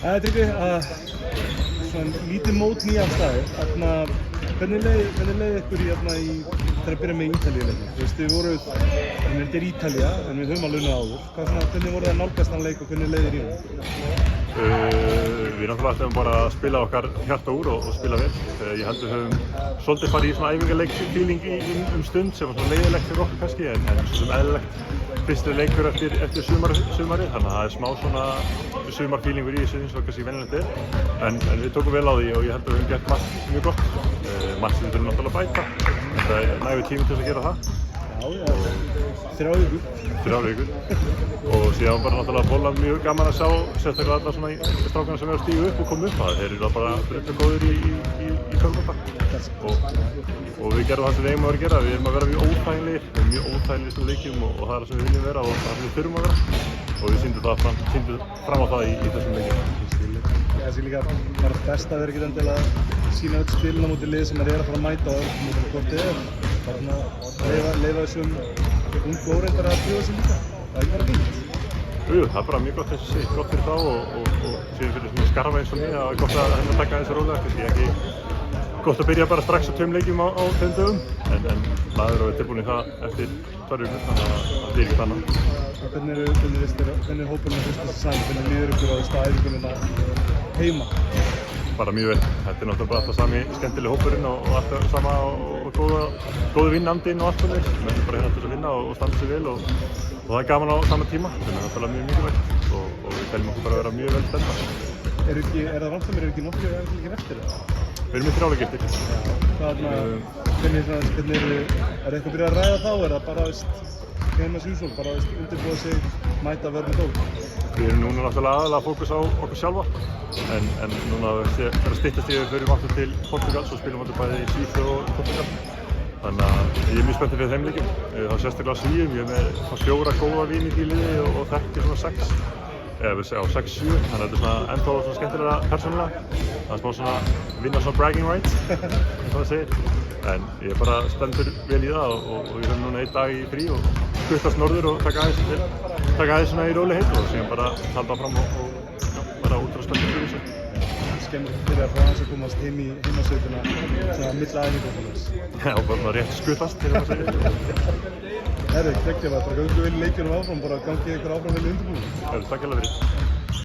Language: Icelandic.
Tryggvi, svona lítið mót nýafstæði. Hvernig leið ykkur þegar að byrja með Ítalíuleikinn? Þú veist, þið voruð, þetta er Ítalía, en við höfum alveg unnið áður. Hvernig voruð það að nálgast þann leik og hvernig leiðir í honum? Við náttúrulega ætlum bara að spila okkar hjarta úr og spila vel. Ég held við höfum svolítið farið í svona æfingarleik-feeling stund sem var svona leiðilegt fyrir okkur kannski, en svona eðlilegt fyrsti leikur eftir sumarið, þannig að það er smá svona sumarfeelingur í þessu eins og kannski venjulegt er. En við tókum vel á því og ég held að við höfum gert margt mjög gott. Margt sem við þurfum náttúrulega að bæta, en það er nægur tími til að gera það. Já, 3 vikur. 3 vikur. Og síðan bara náttúrulega bolla mjög gaman að sjá, sérstaklega alla svona strákana sem eru að stíga upp og koma upp að þeir eru bara drullu góðir í körfubolta. Og við gerum það sem við eigum að vera að gera, við erum að vera mjög óþægilegir í þessum leikjum og það er það sem við viljum vera og það sem við þurfum að vera. Og við sýndum fram á það í þessum leikjum. Kannski líka bara best að vera ekkert endilega sína öll spilin á móti lið sem að fara að mæta á móti hvort þið er. Bara að leyfa þessum ungu óreindar að bjóða sig líka. Það er ekki bara fínt. Jú, það er bara mjög gott þessi, gott fyrir þá og síðan fyrir svona skarfa eins og mig að gott að henni að taka þessu rólega. Kannski ekki gott að byrja bara strax á 2 leikjum á 2 dögum, en maður er tilbúin í það eftir 2 vikur, þannig að það er ekkert annað. Hvernig er hópurinn að fyrsta þessi saman? Hvernig líður ykkur á þessu æfingunina heima? Bara mjög vel. Þetta er náttúrulega bara alltaf sami skemmtilegi hópurinn og alltaf sama og góði vinnandinn og allt þannig. Við erum bara hérna til að vinna og standa sig vel og það er gaman á sama tíma. Þetta er náttúrulega mjög mikilvægt og við teljum okkur bara að vera mjög vel spenntar. Er það rangt að mér ekki nokkru æfingarleikir eftir það? Við erum með 3 leiki eftir. Hvernig er eitthvað byrjað að ræða þá? Er það bara heima sjúsól, bara undirbúa sig, mæta verðum dót? Við erum núna náttúrulega aðalega að fókusa á okkur sjálfa, en núna þegar að styttast við förum aftur til Portugals og spilum aftur bæði í Svíþjóð og Portugal. Þannig að ég er mjög spenntið fyrir þeim leikjum. Það er sérstaklega á Svíum, ég er með 4 góða vini í liði og þekki svona 6. Eða við segja á 6-7, þannig að þetta er svona ennþá svona skemmtilega persónulega. Það er smá svona vinna svona bragging rights, eins og það segir. En ég er bara spenntur vel í það og ég hef núna 1 dag í frí og skuttast norður og taka aðeins svona í rólegheit og síðan bara halda fram og bara útra spenntur fyrir þessu. Skemmtilegt fyrir að fá aðeins að komast heim í heimasveitina svona milli æfingarleikjum. Já, bara rétt skuttast til það að segja. Herri, geggjað, bara gangi vel í leikjunum áfram, bara gangi ykkur áfram vel í undirbúningi. Takk fyrir.